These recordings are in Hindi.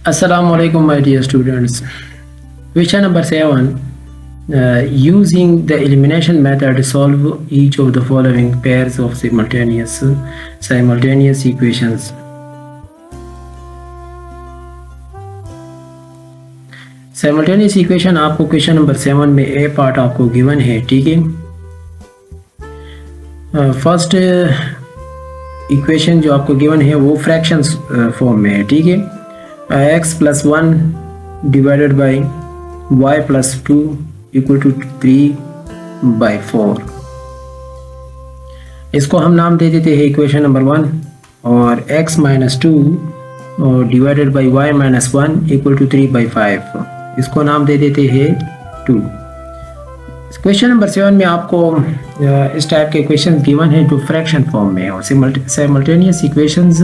Assalamu alaikum, my dear students. Question number 7. Using the elimination method, solve each of the following pairs of simultaneous equations. Simultaneous equation आपको क्वेश्चन नंबर 7 में ए पार्ट आपको गिवन है, ठीक है। फर्स्ट इक्वेशन जो आपको गिवन है वो फ्रैक्शंस फॉर्म में है, ठीक है। x + 1 divided by y + 2 equal to 3/4। इसको हम नाम दे देते हैं इक्वेशन नंबर 1, और x - 2 divided by y - 1 equal to 3/5, इसको नाम दे देते हैं 2। क्वेश्चन नंबर 7 में आपको इस टाइप के क्वेश्चन गिवन है जो फ्रैक्शन फॉर्म में है, और साइमल्टेनियस इक्वेशंस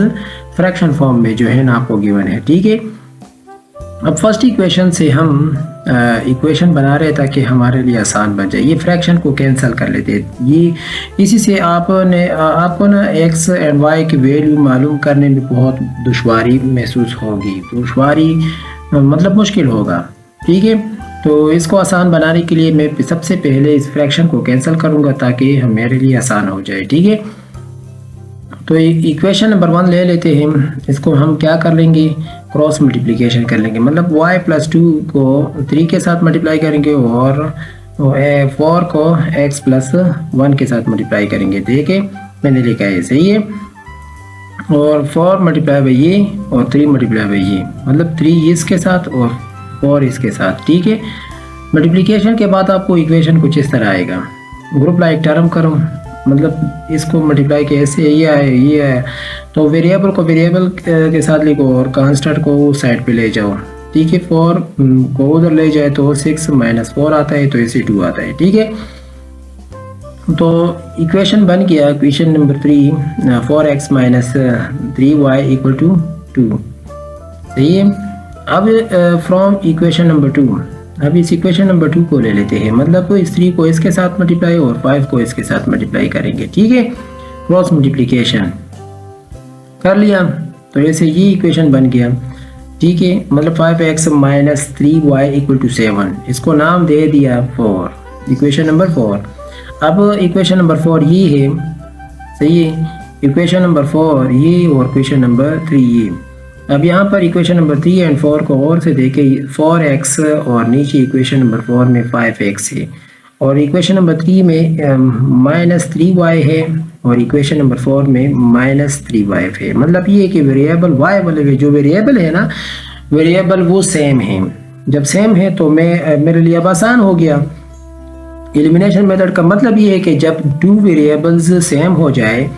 फ्रैक्शन फॉर्म में जो है ना आपको गिवन है, ठीक है। अब फर्स्ट इक्वेशन से हम इक्वेशन बना रहे ताकि हमारे लिए आसान बन जाए। ये फ्रैक्शन को कैंसिल कर लेते हैं। ये इसी से आपको ना x एंड y की वैल्यू मालूम करने में बहुत दुश्वारी महसूस होगी, दुश्वारी मतलब मुश्किल होगा, ठीक है। तो इसको आसान बनाने के लिए मैं सबसे पहले इस फ्रैक्शन को कैंसिल करूंगा ताकि मेरे लिए आसान हो जाए, ठीक है। तो इक्वेशन नंबर 1 ले लेते हैं। इसको हम क्या कर लेंगे, क्रॉस मल्टीप्लिकेशन कर लेंगे, मतलब y + 2 को 3 के साथ मल्टीप्लाई करेंगे और 4 को x + 1 के साथ मल्टीप्लाई करेंगे। देखिए मैंने लिखा है, सही है। और 4 × ये और 3 × ये, मतलब 3 इसके साथ और 4 इसके साथ, ठीक है। मल्टीप्लिकेशन के बाद आपको इक्वेशन कुछ इस तरह आएगा, ग्रुप लाइक टर्म करो, मतलब इसको मल्टीप्लाई के ऐसे ये आए, तो वेरिएबल को वेरिएबल के साथ लिखो और कांस्टेंट को उस साइड पे ले जाओ, ठीक है। 4 को उधर ले जाए तो 6 - 4 आता है, तो ऐसे 2 आता है, ठीक है। तो इक्वेशन बन गया इक्वेशन नंबर 3, 4x - 3y = 2, सही है। अब फ्रॉम इक्वेशन नंबर 2, अब इस इक्वेशन नंबर 2 को ले लेते हैं, मतलब इस 3 को इसके साथ मल्टीप्लाई और 5 को इसके साथ मल्टीप्लाई करेंगे, ठीक है। क्रॉस मल्टीप्लिकेशन कर लिया तो ऐसे ये इक्वेशन बन गया, ठीक है। मतलब 5x - 3y = 7, इसको नाम दे दिया 4, इक्वेशन नंबर 4। अब इक्वेशन नंबर 4 ये है, सही है। इक्वेशन नंबर 4 ये और इक्वेशन नंबर 3 ये। अब यहाँ पर इक्वेशन नंबर 3 एंड 4 को और से देखे, 4x और नीचे इक्वेशन नंबर 4 में 5x है, और इक्वेशन नंबर 3 में -3y है, और इक्वेशन नंबर 4 में -3y है। मतलब ये कि वेरिएबल y वाले जो वेरिएबल है ना, वेरिएबल वो सेम है। जब सेम है तो मेरे लिए अब आसान हो गया। एलिमिनेशन मेथड का मतलब ये है कि जब 2 वेरिएबल्स सेम हो जाए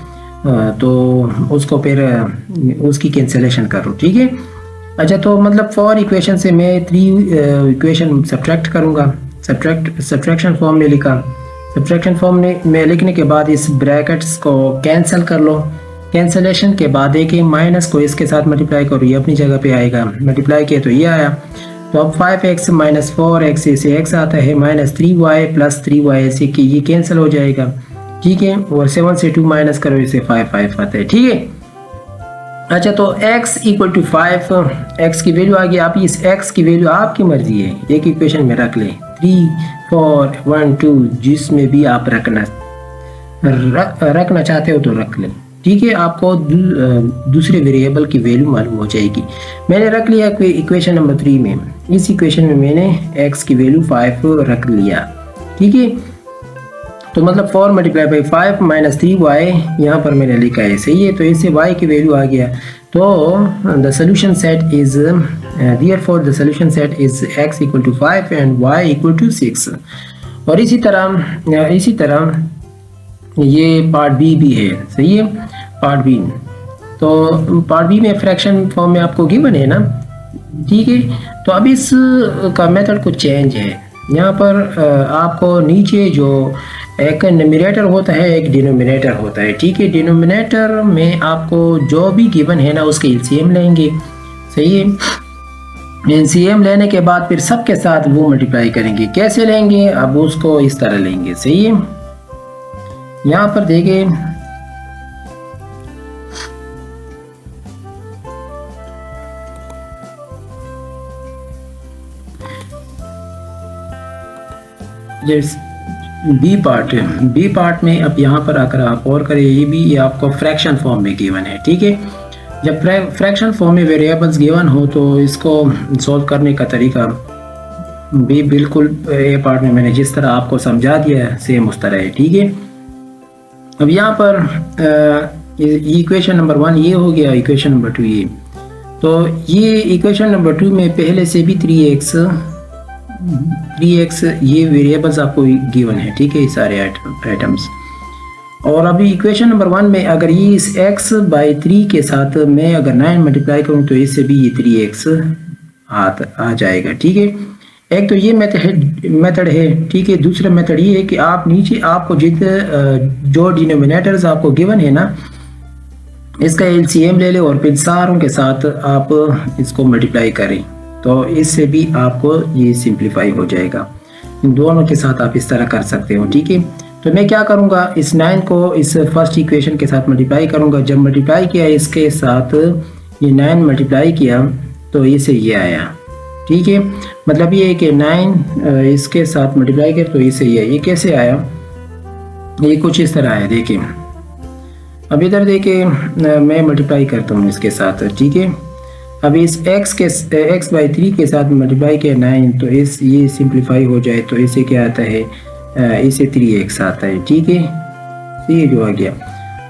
तो उसको फिर उसकी कैंसिलेशन करो, ठीक है। अच्छा, तो मतलब 4 इक्वेशन से मैं 3 इक्वेशन सब्ट्रैक्ट करूँगा। सब्ट्रैक्शन फॉर्म में लिखा, सब्ट्रैक्शन फॉर्म में लिखने के बाद इस ब्रैकेट्स को कैंसिल कर लो। कैंसिलेशन के बाद देखिए माइनस को इसके साथ मल्टीप्लाई करो, ये अपनी जगह पे आएगा, मल्टीप्लाई किया तो ये आया। तो अब 5x - 4x इसे x आता है, -3y + 3y ऐसे कि ये कैंसिल हो जाएगा, ठीक है। और 7 से 2 माइनस करो, इसे 5 आता है, ठीक है। अच्छा, तो x = 5, x की वैल्यू आ गई। आप इस x की वैल्यू आपकी मर्जी है, एक इक्वेशन में रख लें, 3, 4, 1, 2 जिसमें भी आप रखना चाहते हो तो रख लें, ठीक है। आपको दूसरे वेरिएबल की वैल्यू मालूम हो जाएगी। मैंने रख लिया इक्वेशन नंबर 3 में, इस इक्वेशन में मैंने x की वैल्यू 5 रख लिया, ठीक है। तो मतलब 4 × 5 - 3y यहाँ पर मैंने लिखा है, सही है। तो इससे y की वैल्यू आ गया। तो the solution set is therefore the solution set is x = 5 and y = 6। और इसी तरह ये पार्ट बी भी है, सही है, पार्ट बी। तो पार्ट बी में फ्रैक्शन फॉर्म में आपको गिवन है ना, ठीक है। तो अब इस का मेथड कुछ चेंज है। यहाँ पर आपको नीचे जो एक न्यूमरेटर होता है, एक डिनोमिनेटर होता है, ठीक है। डिनोमिनेटर में आपको जो भी गिवन है ना उसके एलसीएम लेंगे, सही है। एलसीएम लेने के बाद फिर सबके साथ वो मल्टीप्लाई करेंगे। कैसे लेंगे, अब उसको इस तरह लेंगे, सही है। यहाँ पर देखिए जैसे बी पार्ट में अब यहाँ पर आकर आप और करें, ये आपको फ्रैक्शन फॉर्म में गिवन है, ठीक है। जब फ्रैक्शन फॉर्म में वेरिएबल्स गिवन हो तो इसको सॉल्व करने का तरीका भी बिल्कुल ए पार्ट में मैंने जिस तरह आपको समझा दिया है सेम उस तरह है, ठीक है। अब यहाँ पर इक्वेशन नंबर 1 ये हो गया, इक्वेशन नंबर 2 ये। तो ये इक्वेशन नंबर 2 में पहले से भी 3x ये वेरिएबल्स आपको गिवन है, ठीक है, ये सारे आइटम्स। और अभी इक्वेशन नंबर 1 में अगर ये इस x बाई 3 के साथ मैं अगर 9 मल्टीप्लाई करूँ तो इससे भी ये 3x आ जाएगा, ठीक है। एक तो ये मेथड है, ठीक है। दूसरा मेथड ये है कि आप नीचे आपको जो डिनोमिनेटर्स आपको गिवन है ना, इसका एलसीएम ले लें और फिर सारों के साथ आप इसको मल्टीप्लाई करें, तो इससे भी आपको ये सिंप्लीफाई हो जाएगा। इन दोनों के साथ आप इस तरह कर सकते हो, ठीक है। तो मैं क्या करूँगा, इस 9 को इस फर्स्ट इक्वेशन के साथ मल्टीप्लाई करूँगा। जब मल्टीप्लाई किया इसके साथ ये 9 मल्टीप्लाई किया तो इसे ये आया, ठीक है। मतलब ये है कि 9 इसके साथ मल्टीप्लाई किया तो इसे ये कैसे आया, ये कुछ इस तरह आया, देखिए। अब इधर देखिए मैं मल्टीप्लाई करता हूँ इसके साथ, ठीक है। अब इस x बाई 3 के साथ मल्टीप्लाई किया 9 तो ये सिंप्लीफाई हो जाए तो इसे क्या आता है, इसे 3x आता है, ठीक है। ये जो आ गया।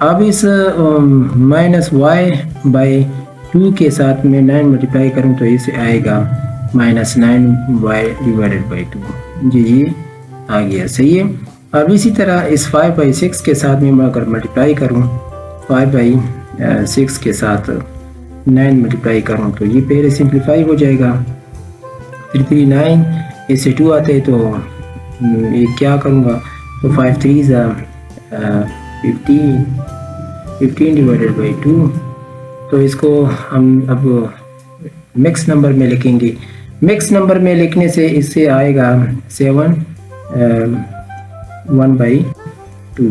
अब इस माइनस y बाई 2 के साथ मैं 9 मल्टीप्लाई करूँ तो इसे आएगा माइनस 9y डिवाइडेड बाई 2, ये आ गया, सही है। अब इसी तरह इस 5 बाई 6 के साथ में अगर मल्टीप्लाई करूँ, 5 बाई 6 के साथ 9 मल्टीप्लाई करूँ तो ये पहले सिंप्लीफाई हो जाएगा। फिर 3 9 इससे 2 आते हैं तो ये क्या करूँगा, तो 5 3 15 डिवाइडेड बाई 2, तो इसको हम अब मिक्स नंबर में लिखेंगे। मिक्स नंबर में लिखने से इससे आएगा 7 1 बाई 2,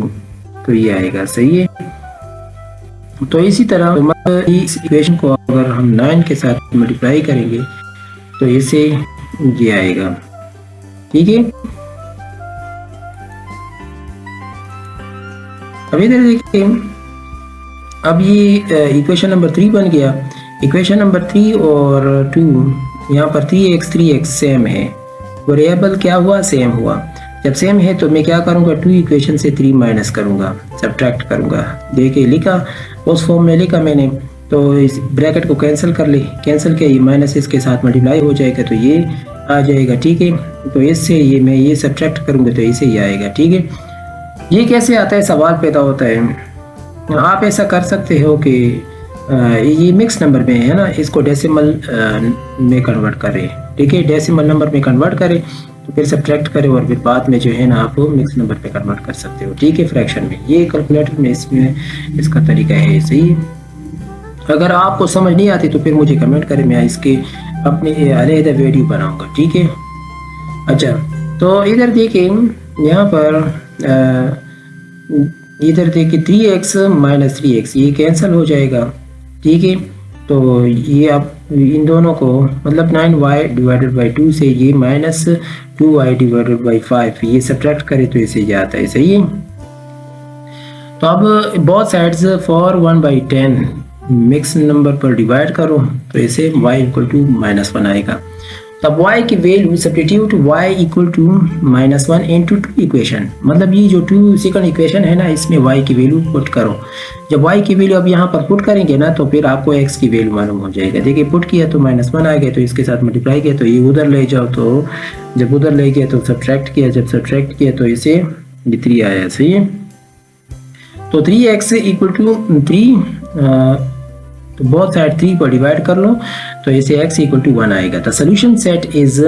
तो ये आएगा, सही है। तो इसी तरह इस इक्वेशन को अगर हम 9 के साथ मल्टीप्लाई करेंगे तो इसे ये आएगा, ठीक है। अब इधर देखिए, अब ये इक्वेशन नंबर 3 बन गया। इक्वेशन नंबर 3 और 2 यहाँ पर 3x सेम है, वेरिएबल क्या हुआ, सेम हुआ। जब सेम है तो मैं क्या करूँगा, 2 इक्वेशन से 3 माइनस करूँगा, सब्ट्रैक्ट करूँगा। देखिए लिखा, उस फॉर्म में लिखा मैंने, तो इस ब्रैकेट को कैंसिल कर ले, कैंसिल किया, ये माइनस इसके साथ मल्टीप्लाई हो जाएगा तो ये आ जाएगा, ठीक है। तो इससे ये मैं ये सब्ट्रैक्ट करूँगा तो इसे ये आएगा, ठीक है। ये कैसे आता है, सवाल पैदा होता है। आप ऐसा कर सकते हो कि ये मिक्स नंबर में है ना, इसको डेसिमल में कन्वर्ट करें, ठीक है। डेसिमल नंबर में कन्वर्ट करें तो फिर सब्ट्रैक्ट करें और फिर बाद में जो है ना आप मिक्स नंबर पे कन्वर्ट कर सकते हो, ठीक है, फ्रैक्शन में। ये कैलकुलेटर में इसमें इसका तरीका है, सही। अगर आपको समझ नहीं आती तो फिर मुझे कमेंट करें, मैं इसके अपने अलग वीडियो बनाऊंगा, ठीक है। अच्छा, तो इधर देखिए यहाँ पर इधर देखिए 3x माइनस 3x ये कैंसिल हो जाएगा, ठीक है। तो ये आप इन दोनों को मतलब 9y डिवाइडेड बाई 2 से ये माइनस 2y डिवाइडेड बाई 5 ये सब्ट्रैक्ट करें तो इसे ये आता है, सही है। तो अब both sides for 1/10 mix number पर डिवाइड करो तो इसे y इक्वल टू -1 आएगा। तब y की value substitute y equal to -1 into 2 equation, मतलब ये जो 2 सेकंड इक्वेशन है ना, इसमें y की वैल्यू पुट करो। जब y की वैल्यू अब यहाँ पर पुट करेंगे ना तो फिर आपको x की वैल्यू मालूम हो जाएगा। देखिए पुट किया तो -1 आ गया, तो इसके साथ मल्टीप्लाई किया तो ये उधर ले जाओ, तो जब उधर ले गया तो सब्ट्रैक्ट किया, जब सब्ट्रैक्ट किया तो इसे ये 3 आया, सही है। तो 3x इक्वल टू 3 तो बहुत साइड 3 को डिवाइड कर लो तो इसे x इक्वल टू 1 आएगा। The solution set is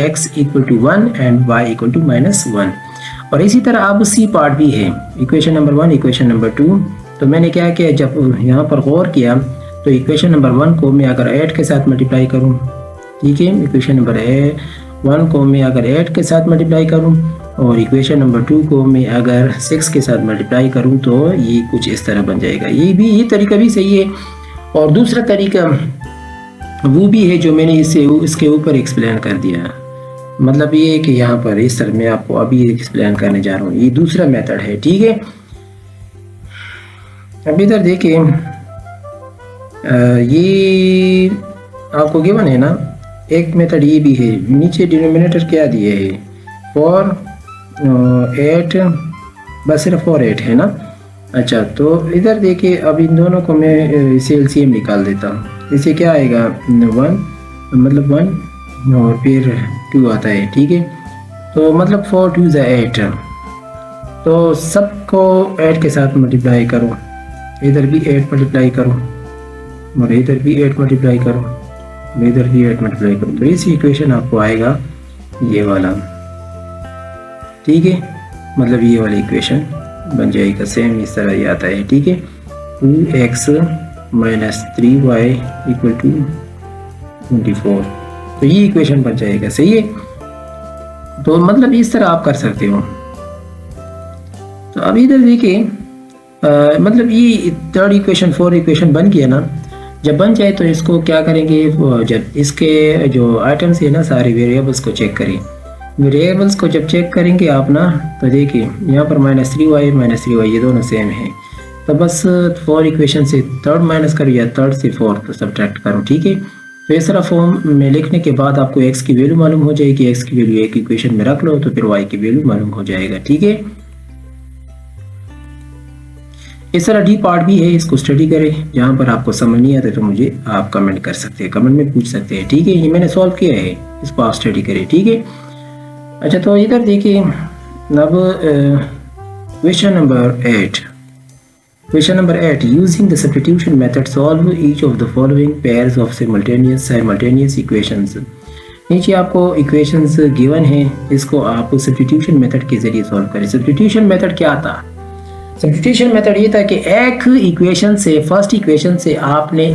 x equal to 1 and y equal to -1। और इसी तरह अब सी पार्ट भी है, इक्वेशन नंबर 1 इक्वेशन नंबर 2। तो मैंने क्या किया, जब यहाँ पर गौर किया तो इक्वेशन नंबर 1 को मैं अगर 8 के साथ मल्टीप्लाई करूँ, ठीक है, इक्वेशन नंबर 1 को मैं अगर 8 के साथ मल्टीप्लाई करूँ और इक्वेशन नंबर 2 को मैं अगर 6 के साथ मल्टीप्लाई करूँ तो ये कुछ इस तरह बन जाएगा। ये तरीका भी सही है। और दूसरा तरीका वो भी है जो मैंने इसके ऊपर एक्सप्लेन कर दिया, मतलब ये है कि यहाँ पर इस तरह मैं आपको अभी एक्सप्लेन करने जा रहा हूँ, ये दूसरा मेथड है, ठीक है। अब इधर देखिए ये आपको गिवन है ना, एक मेथड ये भी है, नीचे डिनोमिनेटर क्या दिए है, फॉर 8, बस सिर्फ फॉर 8 है ना। अच्छा तो इधर देखिए अब इन दोनों को मैं इसे एलसीएम निकाल देता हूँ। इसे क्या आएगा 1, मतलब 1 और फिर 2 आता है, ठीक है। तो मतलब 4 2 = 8, तो सबको 8 के साथ मल्टीप्लाई करो, इधर भी 8 मल्टीप्लाई करो और इधर भी 8 मल्टीप्लाई करो, इधर भी 8 मल्टीप्लाई करो, तो इस इक्वेशन आपको आएगा ये वाला, ठीक है। मतलब ये वाली इक्वेशन बन जाएगा, सेम इस तरह ही आता है, ठीक है। 2x - 3y = 24, तो ये इक्वेशन बन जाएगा, सही है। तो मतलब इस तरह आप कर सकते हो। तो अब इधर देखिए मतलब ये थर्ड इक्वेशन, फोर्थ इक्वेशन बन गया ना। जब बन जाए तो इसको क्या करेंगे, जब इसके जो आइटम्स है ना सारे वेरिएबल्स को चेक करें। वेरिएबल्स को जब चेक करेंगे आप ना, तो देखिए यहाँ पर -3y ये दोनों सेम है, तो बस फोर इक्वेशन से थर्ड माइनस करो या थर्ड से फोर्थ सब्ट्रैक्ट करो, ठीक है। तो इस तरह फॉर्म में लिखने के बाद आपको x की वैल्यू मालूम हो जाएगी, x की वैल्यू एक इक्वेशन में रख लो तो फिर y की वैल्यू मालूम हो जाएगा, ठीक है। इस तरह डी पार्ट भी है, इसको स्टडी करें। जहाँ पर आपको समझ नहीं आता तो मुझे आप कमेंट कर सकते हैं, कमेंट में पूछ सकते हैं, ठीक है। ये मैंने सॉल्व किया है, इसको आप स्टडी करें, ठीक है। अच्छा तो इधर देखिए अब question number 8, question number 8, using the substitution method solve each of the following pairs of simultaneous equations. नीचे आपको इक्वेशंस गिवन है, इसको आप सब्स्टिट्यूशन मेथड के जरिए सॉल्व करें। सब्स्टिट्यूशन मेथड क्या था? सब्स्टिट्यूशन मेथड ये था कि एक इक्वेशन से, फर्स्ट इक्वेशन से आपने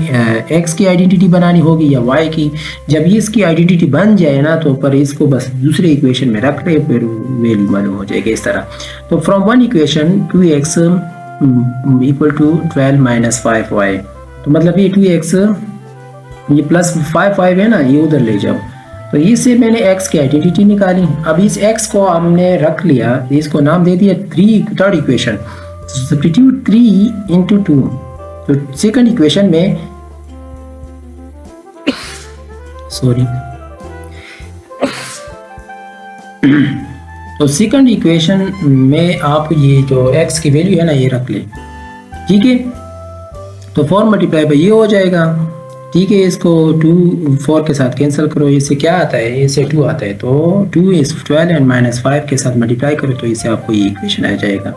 x की आइडेंटिटी बनानी होगी या y की। जब ये इसकी आइडेंटिटी बन जाए ना तो पर इसको बस दूसरे इक्वेशन में रख ले, फिर वैल्यू मालूम हो जाएगी इस तरह। तो from one equation 2x = 12 - 5y, तो मतलब ये 2x ये प्लस 5 है ना, ये उधर ले जाओ। तो इससे मैंने x की आइडेंटिटी निकाली। अब इस x को हमने रख लिया, इसको नाम दे दिया 3, थर्ड इक्वेशन। सब्स्टिट्यूट 3 × 2, तो सेकंड इक्वेशन में सॉरी तो सेकंड इक्वेशन में आप ये जो x की वैल्यू है ना ये रख ले, ठीक है। तो 4 × ये हो जाएगा, ठीक है। इसको 2 4 के साथ कैंसिल करो, इससे क्या आता है, इससे 2 आता है, तो 2 = 12 एंड -5 के साथ मल्टीप्लाई करो तो इससे आपको ये इक्वेशन आ जाएगा।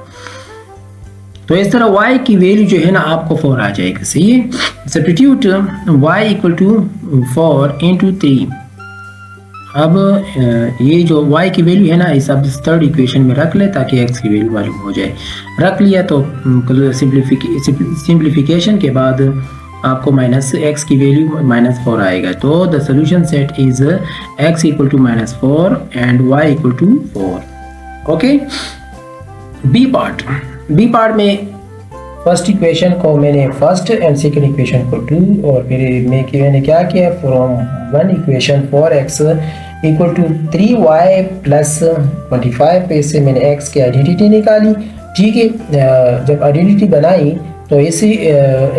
तो इस तरह y की वैल्यू जो है ना आपको 4 आ जाएगा, सही है। Substitute y = 4 × 3। अब ये जो y की वैल्यू है ना इस अब थर्ड इक्वेशन में रख ले ताकि x की वैल्यू मालूम हो जाए। रख लिया तो सिंप्लीफिकेशन के बाद आपको -x की वैल्यू -4 आएगा। तो the solution set is x = -4 and y = 4। Okay. B part में फर्स्ट इक्वेशन को मैंने फर्स्ट एंड सेकंड इक्वेशन को 2 और फिर मैंने क्या किया, from one equation 4x = 3y + 25 पे से मैंने x की आइडेंटिटी निकाली, ठीक है। जब आइडेंटिटी बनाई तो इसी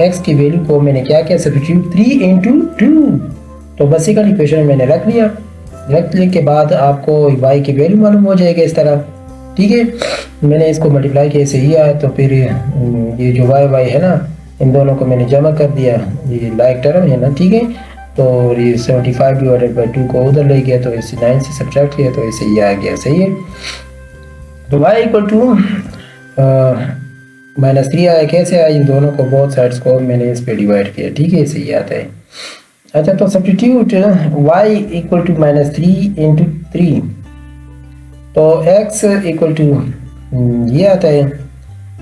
x की वैल्यू को मैंने क्या किया, सब्स्टिट्यूट 3 × 2, तो बस सेकंड इक्वेशन मैंने रख लिया। रख लेने के बाद आपको y की वैल्यू मालूम हो जाएगा इस तरह, ठीक है। मैंने इसको मल्टीप्लाई किया, सही आया, तो फिर ये जो y है ना इन दोनों को मैंने जमा कर दिया, ये लाइक टर्म है ना, ठीक है। तो ये 75 / 2 को उधर ले गया, तो इसे 9 से सब्ट्रैक्ट किया तो इसे ये आ गया, सही है। तो y = -3 आया, कैसे आया, इन दोनों को बोथ साइड्स को मैंने इस पे डिवाइड किया, ठीक है, इसे ये आता है। अच्छा तो सब्स्टिट्यूट y = -3 × 3, तो x = ये आता है।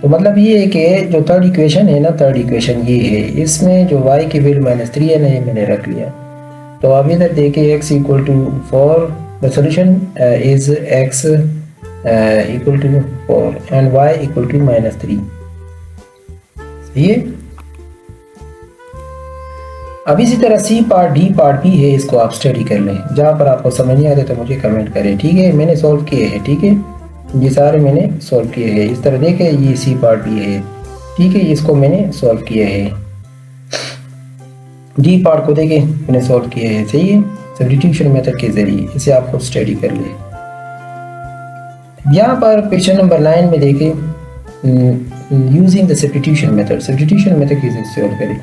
तो मतलब ये है कि जो थर्ड इक्वेशन है ना, थर्ड इक्वेशन ये है, इसमें जो y की वैल्यू -3 है ना ये मैंने रख लिया। तो अब इधर देखिए x = 4, the solution is x = 4 and y = -3, सही है। अब इसी तरह सी पार्ट डी पार्ट भी है, इसको आप स्टडी कर लें। जहाँ पर आपको समझ नहीं आता तो मुझे कमेंट करें, ठीक है। मैंने सॉल्व किए हैं, ठीक है, ये सारे मैंने सॉल्व किए हैं। इस तरह देखें, ये सी पार्ट भी है, ठीक है, इसको मैंने सॉल्व किया है। डी पार्ट को देखें, मैंने सॉल्व किया है, सही है, सब्स्टिट्यूशन मेथड के जरिए। इसे आपको स्टडी कर ले। यहाँ पर क्वेश्चन नंबर 9 में देखें, using the substitution method, substitution method कैसे सॉल्व करें।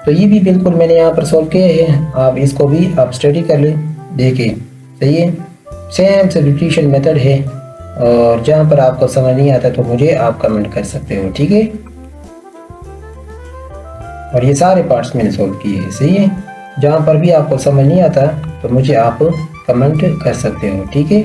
तो ये भी बिल्कुल मैंने यहाँ पर सॉल्व किया है, आप इसको भी आप स्टडी कर लें, देखें, सही है, सेम सब्स्टिट्यूशन मेथड है। और जहाँ पर आपको समझ नहीं आता तो मुझे आप कमेंट कर सकते हो, ठीक है। और ये सारे पार्ट्स मैंने सॉल्व किए हैं, सही है। जहाँ पर भी आपको समझ नहीं आता तो मुझे आप कमेंट कर सकते हो, ठीक है।